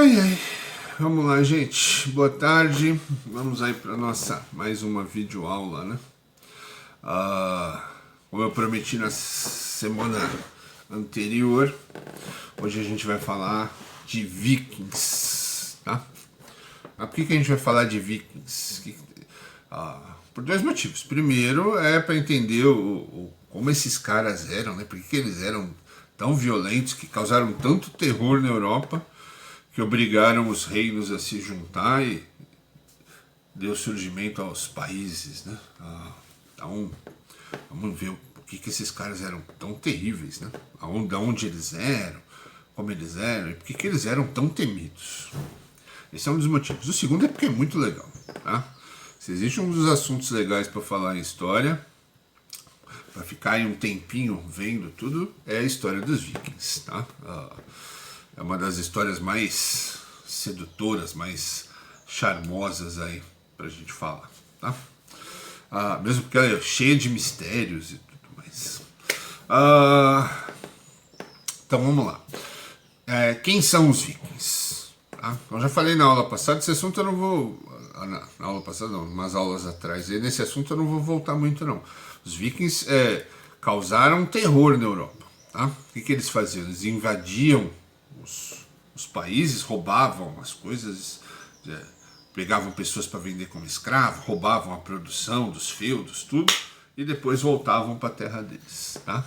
Ai, ai. Vamos lá, gente. Boa tarde. Vamos aí para nossa mais uma videoaula, né? Como eu prometi na semana anterior, hoje a gente vai falar de Vikings, tá? Mas por que a gente vai falar de Vikings? Por dois motivos. Primeiro é para entender como esses caras eram, né? Por que eles eram tão violentos, que causaram tanto terror na Europa, que obrigaram os reinos a se juntar e deu surgimento aos países, né? Então, vamos ver por que esses caras eram tão terríveis, né? De onde eles eram, como eles eram e por que eles eram tão temidos. Esse é um dos motivos. O segundo é porque é muito legal, tá? Se existe um dos assuntos legais para falar em história, para ficar aí um tempinho vendo tudo, é a história dos vikings, tá? É uma das histórias mais sedutoras, mais charmosas aí pra gente falar, tá? Mesmo porque ela é cheia de mistérios e tudo mais. Então vamos lá. Quem são os vikings? Tá? Eu já falei na aula passada, esse assunto eu não vou... Na aula passada não, umas aulas atrás. E nesse assunto eu não vou voltar muito não. Os vikings causaram terror na Europa, tá? O que eles faziam? Eles invadiam os países, roubavam as coisas, pegavam pessoas para vender como escravo, roubavam a produção dos feudos, tudo, e depois voltavam para a terra deles, tá?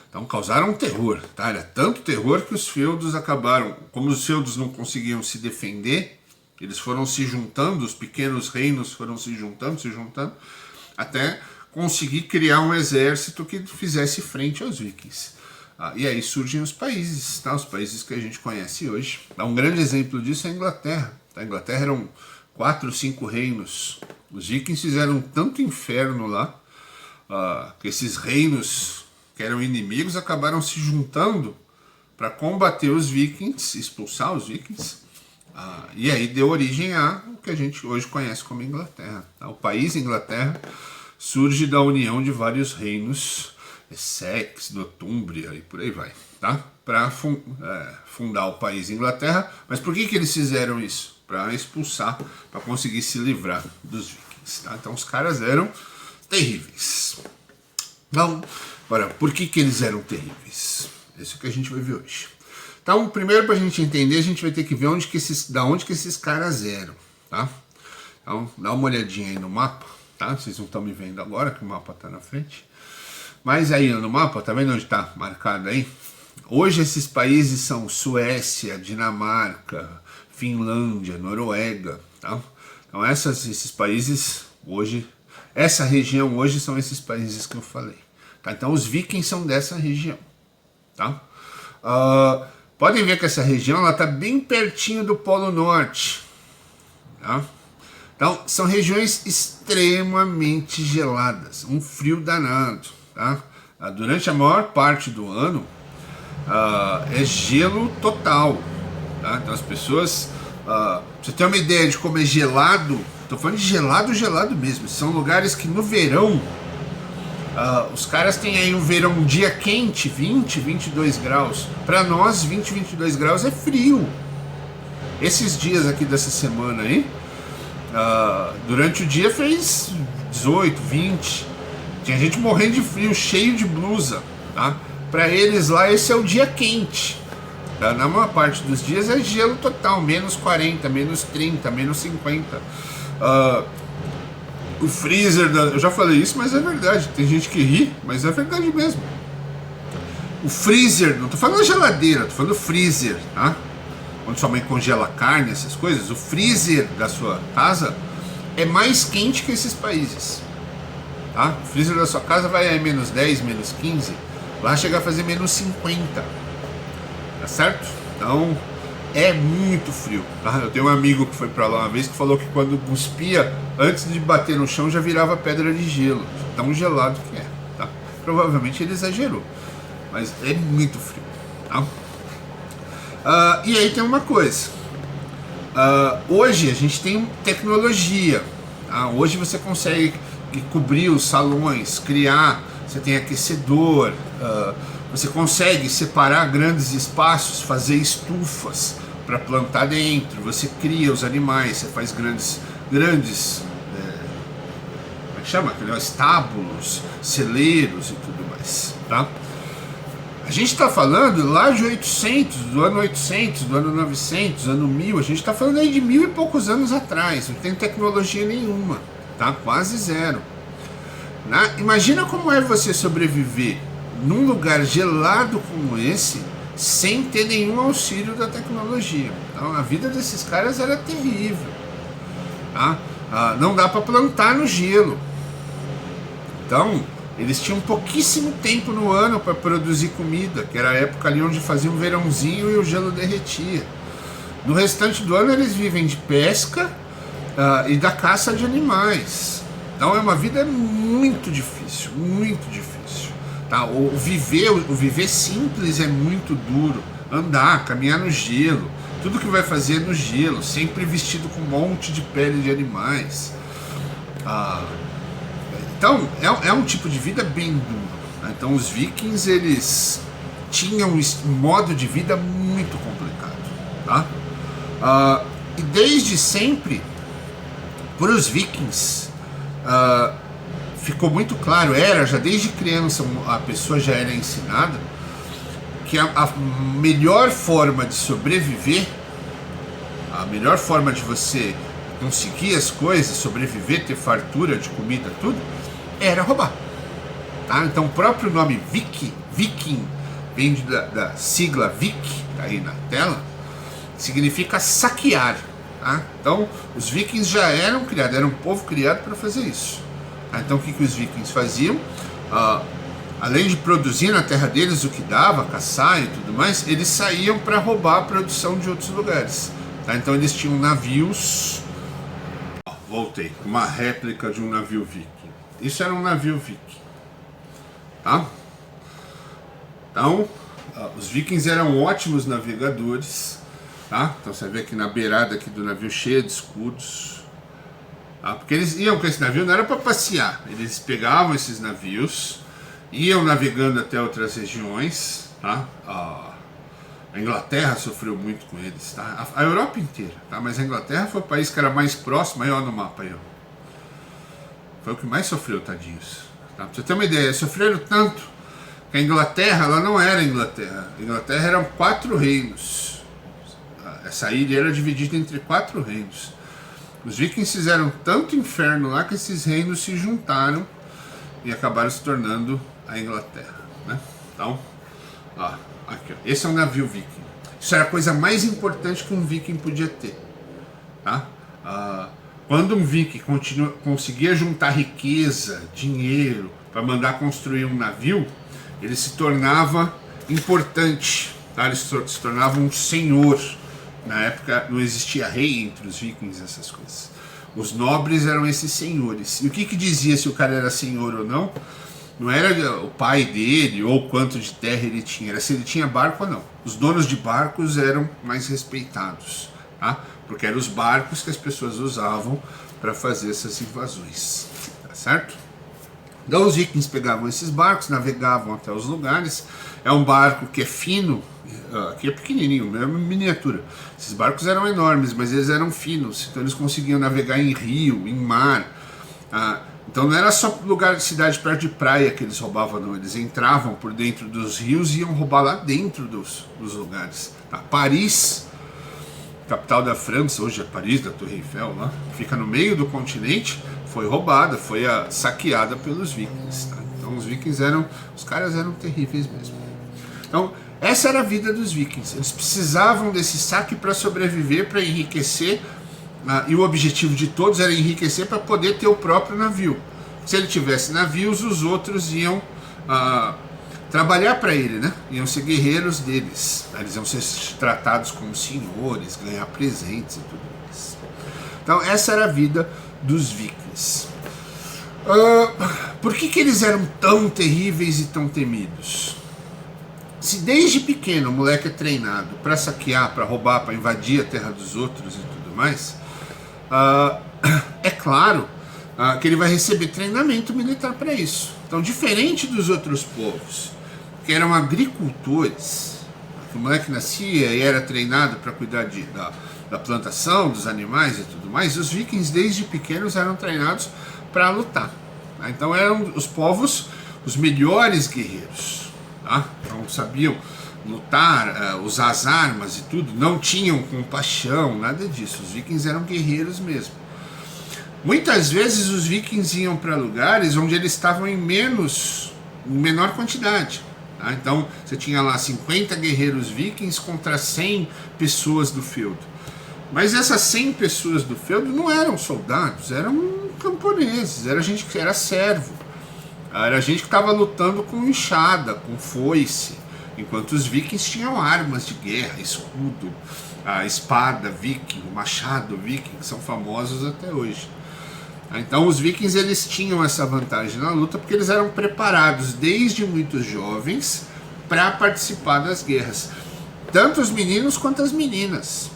Então causaram terror, tá? Era tanto terror que os feudos acabaram, como os feudos não conseguiam se defender, eles foram se juntando, os pequenos reinos foram se juntando, até conseguir criar um exército que fizesse frente aos vikings. E aí surgem os países, tá? Os países que a gente conhece hoje. Um grande exemplo disso é a Inglaterra. A Inglaterra eram 4 ou 5 reinos. Os vikings fizeram tanto inferno lá, que esses reinos que eram inimigos acabaram se juntando para combater os vikings, expulsar os vikings. E aí deu origem a o que a gente hoje conhece como Inglaterra. O país Inglaterra surge da união de vários reinos, Essex, Nortúmbria e por aí vai, tá? Para fundar o país Inglaterra. Mas por que eles fizeram isso? Para expulsar, para conseguir se livrar dos vikings, tá? Então os caras eram terríveis. Então, agora, por que eles eram terríveis? Isso é o que a gente vai ver hoje. Então, primeiro, para a gente entender, a gente vai ter que ver da onde que esses caras eram, tá? Então, dá uma olhadinha aí no mapa, tá? Vocês não estão me vendo agora, que o mapa está na frente. Mas aí no mapa, tá vendo onde está marcado aí? Hoje esses países são Suécia, Dinamarca, Finlândia, Noruega, tá? Então esses países hoje, essa região hoje são esses países que eu falei, tá? Então os vikings são dessa região, tá? Podem ver que essa região ela está bem pertinho do Polo Norte, tá? Então são regiões extremamente geladas, um frio danado, tá? Durante a maior parte do ano é gelo total, tá? Então as pessoas, pra você ter uma ideia de como é gelado, estou falando de gelado, gelado mesmo. São lugares que no verão os caras têm aí um dia quente, 20, 22 graus. Para nós, 20, 22 graus é frio. Esses dias aqui dessa semana aí, durante o dia fez 18, 20. Tinha gente morrendo de frio, cheio de blusa, tá? Para eles lá esse é o dia quente, tá? Na maior parte dos dias é gelo total, menos 40, menos 30, menos 50. O freezer, eu já falei isso, mas é verdade. Tem gente que ri, mas é verdade mesmo. O freezer, não tô falando geladeira, tô falando freezer, tá? Onde sua mãe congela carne, essas coisas. O freezer da sua casa é mais quente que esses países, tá? O freezer da sua casa vai a menos 10, menos 15. Lá chega a fazer menos 50. Tá certo? Então é muito frio, tá? Eu tenho um amigo que foi pra lá uma vez que falou que quando cuspia, antes de bater no chão já virava pedra de gelo. Tão gelado que é, tá? Provavelmente ele exagerou, mas é muito frio, tá? E aí tem uma coisa. Hoje a gente tem tecnologia, tá? Hoje você consegue cobrir os salões, criar, você tem aquecedor, você consegue separar grandes espaços, fazer estufas, para plantar dentro, você cria os animais, você faz grandes como é que chama? Estábulos, celeiros e tudo mais, tá? A gente está falando lá de 800, do ano 800, do ano 900, ano 1000, a gente está falando aí de 1000 e poucos anos atrás, não tem tecnologia nenhuma, tá? Quase zero. Imagina como é você sobreviver num lugar gelado como esse, sem ter nenhum auxílio da tecnologia. Então a vida desses caras era terrível, tá? Não dá para plantar no gelo. Então eles tinham pouquíssimo tempo no ano para produzir comida, que era a época ali onde fazia um verãozinho e o gelo derretia. No restante do ano eles vivem de pesca e da caça de animais. Então é uma vida muito difícil, muito difícil. Tá? O viver simples é muito duro. Andar, caminhar no gelo, tudo que vai fazer no gelo, sempre vestido com um monte de pele de animais. Então é um tipo de vida bem duro. Tá? Então os vikings, eles tinham um modo de vida muito complicado. Tá? E desde sempre, para os vikings, ficou muito claro, já desde criança a pessoa já era ensinada que a melhor forma de sobreviver, a melhor forma de você conseguir as coisas, sobreviver, ter fartura de comida, tudo, era roubar. Tá? Então o próprio nome viking, vem da sigla Vik, tá aí na tela, significa saquear. Tá? Então os vikings já eram criados, era um povo criado para fazer isso. Tá? Então o que os vikings faziam? Além de produzir na terra deles o que dava, caçar e tudo mais, eles saíam para roubar a produção de outros lugares. Tá? Então eles tinham navios. Voltei, uma réplica de um navio viking. Isso era um navio viking. Tá? Então os vikings eram ótimos navegadores. Tá? Então você vê aqui na beirada aqui do navio cheia de escudos. Tá? Porque eles iam com esse navio, não era para passear. Eles pegavam esses navios, iam navegando até outras regiões. Tá? A Inglaterra sofreu muito com eles. Tá? A Europa inteira. Tá? Mas a Inglaterra foi o país que era mais próximo. Aí ó, no mapa aí, ó. Foi o que mais sofreu, tadinhos. Tá? Pra você ter uma ideia, sofreram tanto que a Inglaterra, ela não era Inglaterra. A Inglaterra eram 4 reinos. Essa ilha era dividida entre 4 reinos. Os vikings fizeram tanto inferno lá que esses reinos se juntaram e acabaram se tornando a Inglaterra. Né? Então, aqui, ó. Esse é um navio viking. Isso era a coisa mais importante que um viking podia ter. Tá? Quando um viking conseguia juntar riqueza, dinheiro, para mandar construir um navio, ele se tornava importante. Tá? Ele se tornava um senhor. Na época não existia rei entre os vikings, essas coisas. Os nobres eram esses senhores. E o que dizia se o cara era senhor ou não? Não era o pai dele ou quanto de terra ele tinha, era se ele tinha barco ou não. Os donos de barcos eram mais respeitados, tá? Porque eram os barcos que as pessoas usavam para fazer essas invasões, tá certo? Então os vikings pegavam esses barcos, navegavam até os lugares. É um barco que é fino, aqui é pequenininho, é uma miniatura. Esses barcos eram enormes, mas eles eram finos, então eles conseguiam navegar em rio, em mar. Então não era só lugar de cidade perto de praia que eles roubavam, não. Eles entravam por dentro dos rios e iam roubar lá dentro dos lugares. Tá? Paris, capital da França, hoje é Paris, da Torre Eiffel, lá, fica no meio do continente, foi roubada, foi saqueada pelos vikings. Tá? Então os vikings os caras eram terríveis mesmo. Então essa era a vida dos vikings. Eles precisavam desse saque para sobreviver, para enriquecer. E o objetivo de todos era enriquecer para poder ter o próprio navio. Se ele tivesse navios, os outros iam trabalhar para ele, né? Iam ser guerreiros deles. Eles iam ser tratados como senhores, ganhar presentes e tudo mais. Então essa era a vida dos vikings. Por que eles eram tão terríveis e tão temidos? Se desde pequeno o moleque é treinado para saquear, para roubar, para invadir a terra dos outros e tudo mais, é claro que ele vai receber treinamento militar para isso. Então, diferente dos outros povos que eram agricultores, o moleque nascia e era treinado para cuidar da plantação, dos animais e tudo mais, os vikings desde pequenos eram treinados para lutar. Tá? Então eram os povos os melhores guerreiros. Tá? Então sabiam lutar, usar as armas e tudo, não tinham compaixão, nada disso. Os vikings eram guerreiros mesmo. Muitas vezes os vikings iam para lugares onde eles estavam em menor quantidade. Tá? Então você tinha lá 50 guerreiros vikings contra 100 pessoas do feudo. Mas essas 100 pessoas do feudo não eram soldados, eram camponeses, era gente que era servo. Era gente que estava lutando com enxada, com foice, enquanto os vikings tinham armas de guerra, escudo, a espada viking, o machado viking, que são famosos até hoje. Então os vikings eles tinham essa vantagem na luta porque eles eram preparados desde muito jovens para participar das guerras, tanto os meninos quanto as meninas.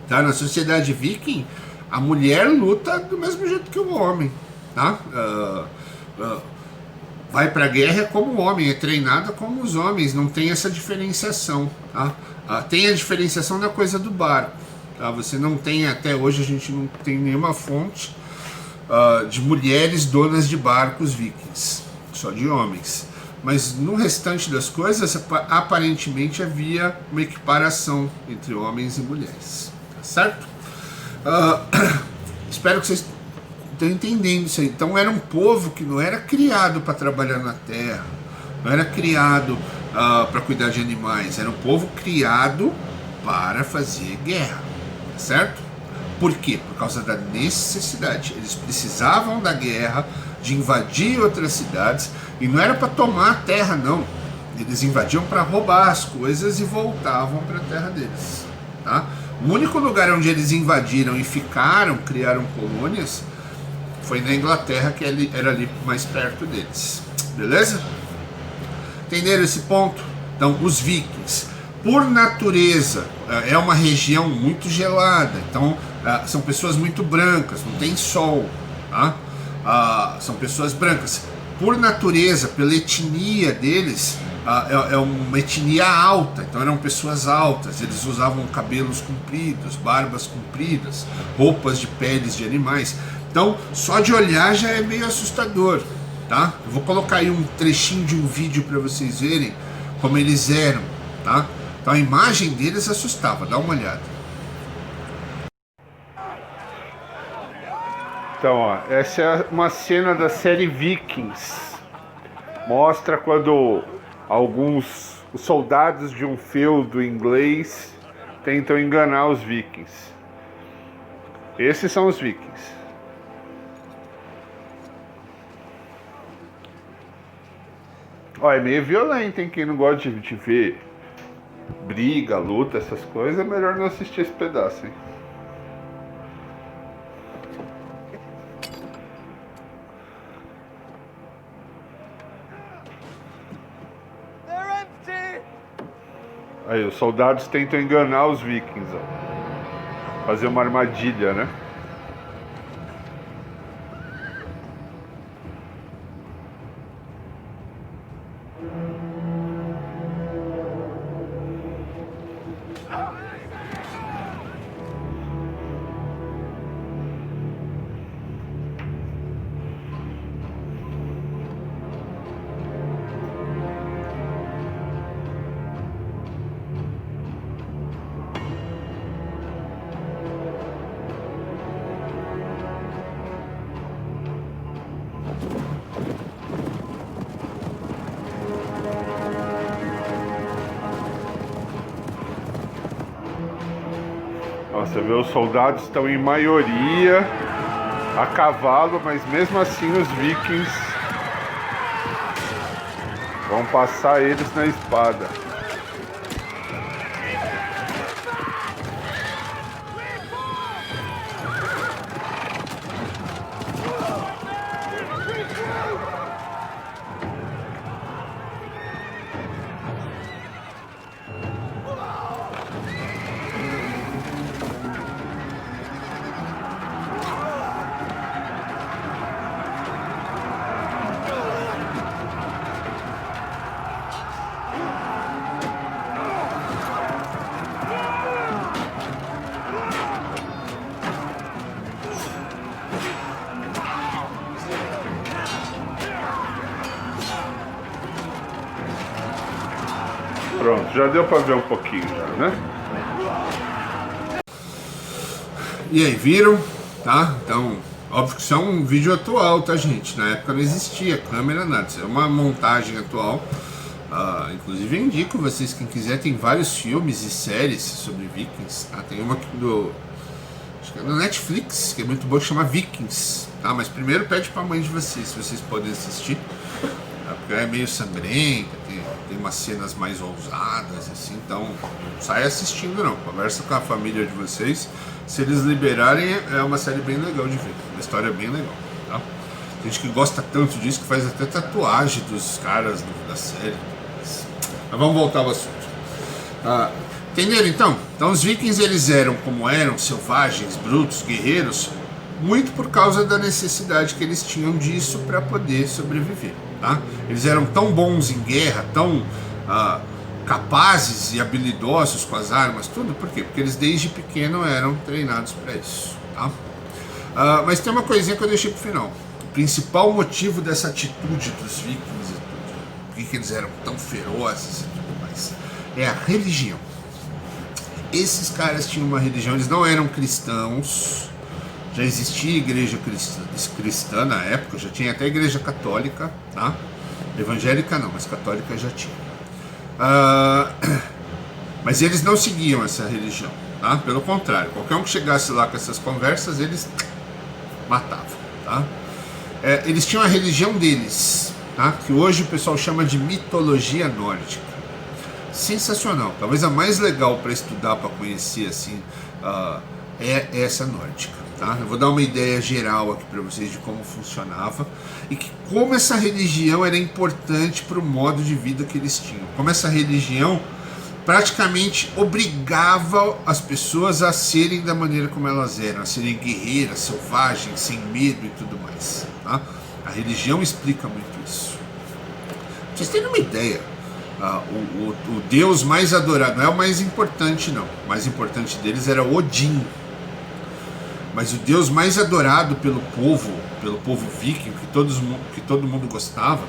Tá? Na sociedade viking, a mulher luta do mesmo jeito que o homem. Tá? Vai para a guerra como o homem, é treinada como os homens, não tem essa diferenciação. Tá? Tem a diferenciação da coisa do barco. Tá? Você não tem, até hoje a gente não tem nenhuma fonte de mulheres donas de barcos vikings, só de homens. Mas no restante das coisas, aparentemente havia uma equiparação entre homens e mulheres. Tá certo? Espero que vocês estão entendendo isso aí. Então era um povo que não era criado para trabalhar na terra, não era criado para cuidar de animais, era um povo criado para fazer guerra, certo? Por quê? Por causa da necessidade. Eles precisavam da guerra, de invadir outras cidades, e não era para tomar a terra, não. Eles invadiam para roubar as coisas e voltavam para a terra deles. Tá? O único lugar onde eles invadiram e ficaram, criaram colônias, foi na Inglaterra, que era ali mais perto deles. Beleza? Entenderam esse ponto? Então, os vikings, por natureza, é uma região muito gelada. Então, são pessoas muito brancas, não tem sol. Tá? São pessoas brancas. Por natureza, pela etnia deles, é uma etnia alta. Então, eram pessoas altas. Eles usavam cabelos compridos, barbas compridas, roupas de peles de animais. Então, só de olhar já é meio assustador, tá? Eu vou colocar aí um trechinho de um vídeo para vocês verem como eles eram, tá? Então, a imagem deles assustava, dá uma olhada. Então, ó, essa é uma cena da série Vikings. Mostra quando os soldados de um feudo inglês tentam enganar os vikings. Esses são os vikings. Ó, é meio violento, hein? Quem não gosta de ver briga, luta, essas coisas, é melhor não assistir esse pedaço, hein? Aí, os soldados tentam enganar os vikings, ó. Fazer uma armadilha, né? Você vê, os soldados estão em maioria a cavalo, mas mesmo assim os vikings vão passar eles na espada. Pronto, já deu para ver um pouquinho já, né? E aí, viram? Tá? Então, óbvio que isso é um vídeo atual, tá, gente? Na época não existia câmera, nada. Isso é uma montagem atual. Inclusive, eu indico vocês, quem quiser, tem vários filmes e séries sobre Vikings. Tá? Tem uma aqui acho que é no Netflix, que é muito boa, que chama Vikings. Tá? Mas primeiro pede pra mãe de vocês, se vocês podem assistir. Tá? Porque é meio sangrenta, tem umas cenas mais ousadas, assim. Então, não sai assistindo, não. Conversa com a família de vocês. Se eles liberarem, é uma série bem legal de ver. Uma história bem legal. Tá? Tem gente que gosta tanto disso que faz até tatuagem dos caras da série. Mas vamos voltar ao assunto. Entenderam então? Então os vikings eles eram como eram, selvagens, brutos, guerreiros, muito por causa da necessidade que eles tinham disso para poder sobreviver. Tá? Eles eram tão bons em guerra, tão capazes e habilidosos com as armas, tudo. Por quê? Porque eles desde pequeno eram treinados para isso. Tá? Mas tem uma coisinha que eu deixei pro final. O principal motivo dessa atitude dos vikings e tudo, por que eles eram tão ferozes e tudo mais, é a religião. Esses caras tinham uma religião, eles não eram cristãos. Já existia igreja cristã na época, já tinha até igreja católica, tá? Evangélica não, mas católica já tinha. Mas eles não seguiam essa religião, tá? Pelo contrário, qualquer um que chegasse lá com essas conversas, eles matavam, tá? Eles tinham a religião deles, tá? Que hoje o pessoal chama de mitologia nórdica. Sensacional, talvez a mais legal para estudar, para conhecer assim, é essa nórdica, tá? Eu vou dar uma ideia geral aqui para vocês de como funcionava e como essa religião era importante para o modo de vida que eles tinham, como essa religião praticamente obrigava as pessoas a serem da maneira como elas eram, a serem guerreiras, selvagens, sem medo e tudo mais, tá? A religião explica muito isso. Pra vocês terem uma ideia, o deus mais adorado, não é o mais importante não, o mais importante deles era Odin, mas o deus mais adorado pelo povo viking, que todo mundo gostava,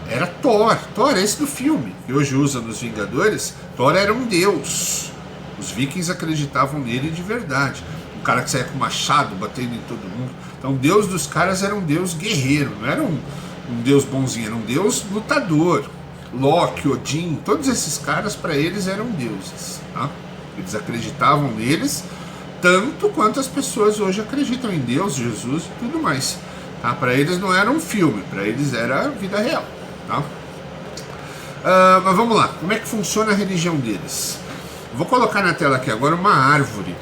era Thor. Thor é esse do filme, que hoje usa nos Vingadores. Thor era um deus, os vikings acreditavam nele de verdade, um cara que saía com machado batendo em todo mundo. Então o deus dos caras era um deus guerreiro, não era um deus bonzinho, era um deus lutador. Loki, Odin, todos esses caras para eles eram deuses, tá? Eles acreditavam neles tanto quanto as pessoas hoje acreditam em Deus, Jesus e tudo mais, tá? Para eles não era um filme, para eles era a vida real, tá? Mas vamos lá, como é que funciona a religião deles? Vou colocar na tela aqui agora uma árvore,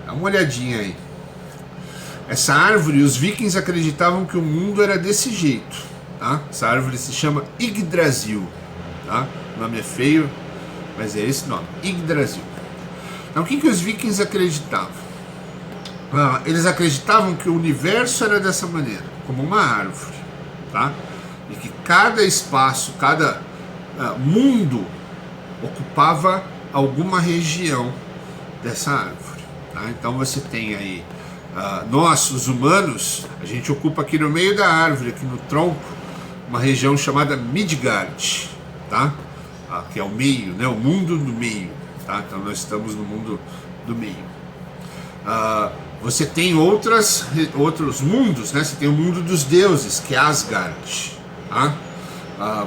dá uma olhadinha aí. Essa árvore, os vikings acreditavam que o mundo era desse jeito. Tá? Essa árvore se chama Yggdrasil, tá? O nome é feio, mas é esse nome, Yggdrasil. Então o que os vikings acreditavam? Eles acreditavam que o universo era dessa maneira, como uma árvore, tá? E que cada espaço, cada mundo ocupava alguma região dessa árvore, tá? Então você tem aí, nós, os humanos, a gente ocupa aqui no meio da árvore, aqui no tronco, uma região chamada Midgard, tá? Que é o meio, né? O mundo do meio, tá? Então nós estamos no mundo do meio. Você tem outros mundos, né? Você tem o mundo dos deuses, que é Asgard, tá?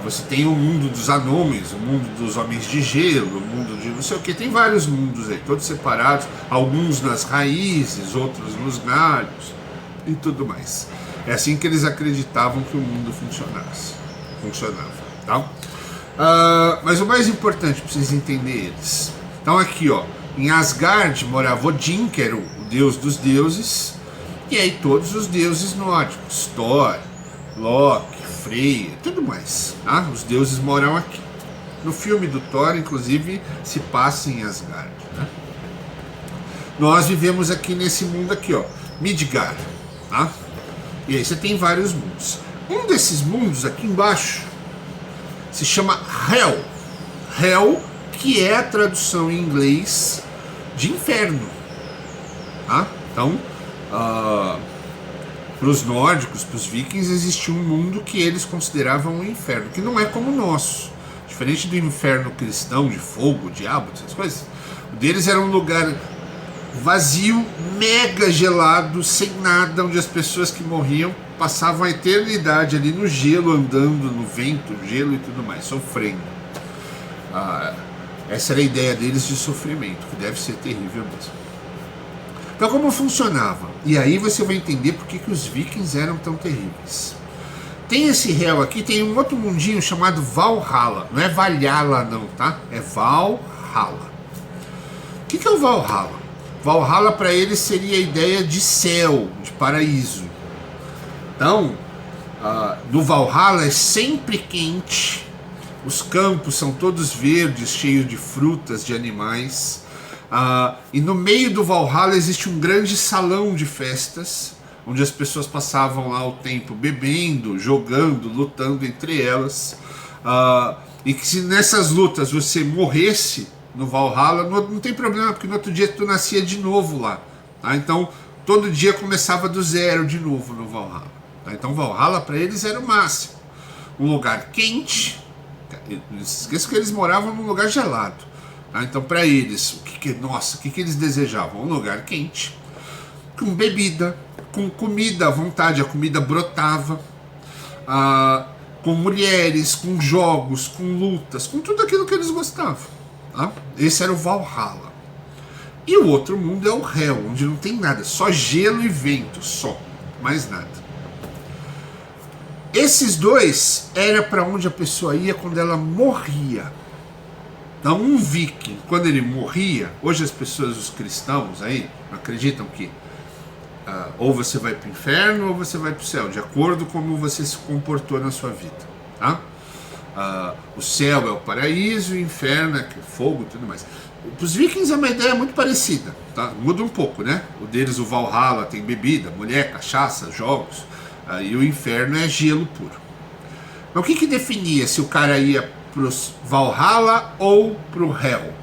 Você tem o mundo dos anões, o mundo dos homens de gelo, o mundo de não sei o que. Tem vários mundos aí, todos separados, alguns nas raízes, outros nos galhos e tudo mais. É assim que eles acreditavam que o mundo funcionava, tá? Mas o mais importante para vocês entenderem eles. Então aqui, ó, em Asgard morava Odin, que era o deus dos deuses, e aí todos os deuses nórdicos, Thor, Loki, Freya, tudo mais, tá? Os deuses moram aqui. No filme do Thor, inclusive, se passa em Asgard, né? Nós vivemos aqui nesse mundo aqui, ó, Midgard, tá? E aí você tem vários mundos. Um desses mundos aqui embaixo se chama Hell. Hell, que é a tradução em inglês de inferno, tá? Então, para os nórdicos, para os vikings, existia um mundo que eles consideravam um inferno, que não é como o nosso. Diferente do inferno cristão, de fogo, diabo, essas coisas. O deles era um lugar vazio, mega gelado, sem nada, onde as pessoas que morriam passavam a eternidade ali no gelo, andando no vento, gelo e tudo mais, sofrendo. Essa era a ideia deles de sofrimento, que deve ser terrível mesmo. Então, como funcionava? E aí você vai entender por que os vikings eram tão terríveis. Tem esse réu aqui, tem um outro mundinho chamado Valhalla. Não é Valhalla não, tá? É Valhalla. O que é o Valhalla? Valhalla para eles seria a ideia de céu, de paraíso. Então, no Valhalla é sempre quente, os campos são todos verdes, cheios de frutas, de animais. E no meio do Valhalla existe um grande salão de festas, onde as pessoas passavam lá o tempo bebendo, jogando, lutando entre elas. E que se nessas lutas você morresse no Valhalla, não tem problema, porque no outro dia tu nascia de novo lá. Tá? Então, todo dia começava do zero de novo no Valhalla. Tá? Então, Valhalla para eles era o máximo. Um lugar quente. Esqueça que eles moravam num lugar gelado. Tá? Então, para eles, o que eles desejavam? Um lugar quente, com bebida, com comida à vontade, a comida brotava, com mulheres, com jogos, com lutas, com tudo aquilo que eles gostavam. Tá? Esse era o Valhalla. E o outro mundo é o Hell, onde não tem nada, só gelo e vento, só, mais nada. Esses dois era para onde a pessoa ia quando ela morria. Então, um viking, quando ele morria, hoje as pessoas, os cristãos aí, acreditam que ou você vai para o inferno ou você vai para o céu, de acordo com como você se comportou na sua vida. Tá? O céu é o paraíso, o inferno é fogo e tudo mais. Para os vikings é uma ideia muito parecida, tá? Muda um pouco, né? O deles, o Valhalla, tem bebida, mulher, cachaça, jogos, e o inferno é gelo puro. Mas o que definia se o cara ia para o Valhalla ou para o Hell?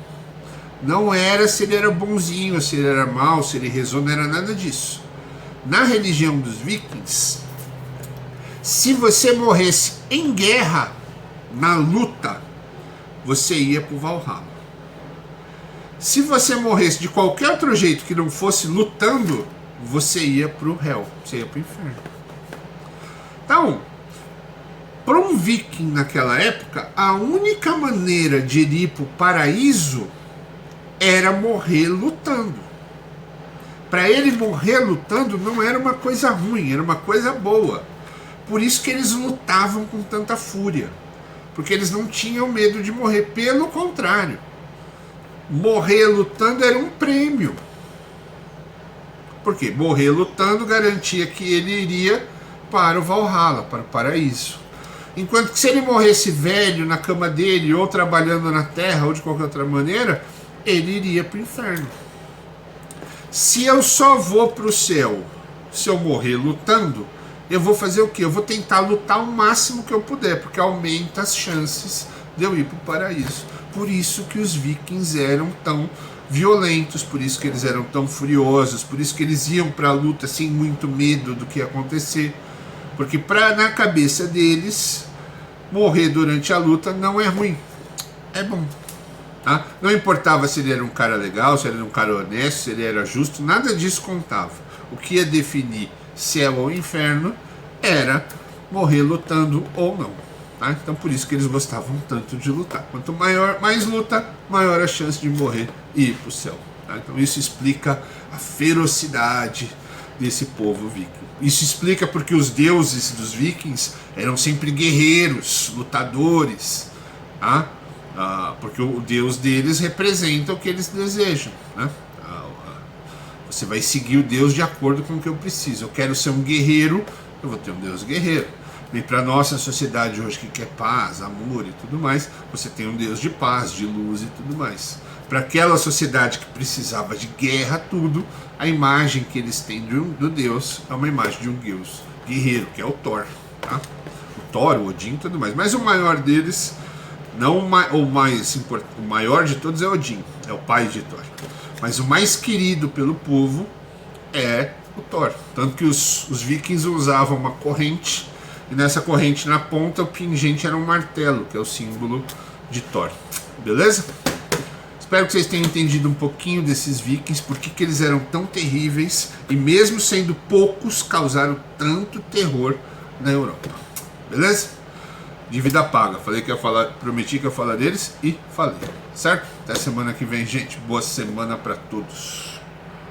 Não era se ele era bonzinho, se ele era mau, se ele rezou, não era nada disso. Na religião dos vikings, se você morresse em guerra, na luta, você ia para o Valhalla. Se você morresse de qualquer outro jeito que não fosse lutando, você ia para o Hell, você ia para o inferno. Então, para um viking naquela época, a única maneira de ele ir para o paraíso era morrer lutando. Para ele morrer lutando não era uma coisa ruim, era uma coisa boa. Por isso que eles lutavam com tanta fúria. Porque eles não tinham medo de morrer. Pelo contrário, morrer lutando era um prêmio. Porque morrer lutando garantia que ele iria para o Valhalla, para o paraíso. Enquanto que se ele morresse velho na cama dele, ou trabalhando na terra, ou de qualquer outra maneira, ele iria para o inferno. Se eu só vou para o céu se eu morrer lutando, eu vou fazer o quê? Eu vou tentar lutar o máximo que eu puder, porque aumenta as chances de eu ir para o paraíso. Por isso que os vikings eram tão violentos, por isso que eles eram tão furiosos, por isso que eles iam para a luta sem muito medo do que ia acontecer. Porque na cabeça deles, morrer durante a luta não é ruim, é bom. Tá? Não importava se ele era um cara legal, se ele era um cara honesto, se ele era justo, nada disso contava. O que ia definir céu ou inferno era morrer lutando ou não. Tá? Então por isso que eles gostavam tanto de lutar. Quanto mais luta, maior a chance de morrer e ir para o céu. Tá? Então isso explica a ferocidade desse povo viking. Isso explica porque os deuses dos vikings eram sempre guerreiros, lutadores. Tá? Porque o deus deles representa o que eles desejam, né? Você vai seguir o deus de acordo com o que eu preciso. Eu quero ser um guerreiro, eu vou ter um deus guerreiro. E para a nossa sociedade hoje que quer paz, amor e tudo mais, você tem um deus de paz, de luz e tudo mais. Para aquela sociedade que precisava de guerra, tudo, a imagem que eles têm do deus é uma imagem de um deus guerreiro, que é o Thor. Tá? O Thor, o Odin e tudo mais. Mas o maior deles... o maior de todos é Odin, é o pai de Thor. Mas o mais querido pelo povo é o Thor. Tanto que os vikings usavam uma corrente, e nessa corrente na ponta o pingente era um martelo, que é o símbolo de Thor. Beleza? Espero que vocês tenham entendido um pouquinho desses vikings, por que eles eram tão terríveis e mesmo sendo poucos, causaram tanto terror na Europa. Beleza? Dívida paga. Falei que ia falar, prometi que ia falar deles e falei. Certo? Até semana que vem, gente. Boa semana para todos.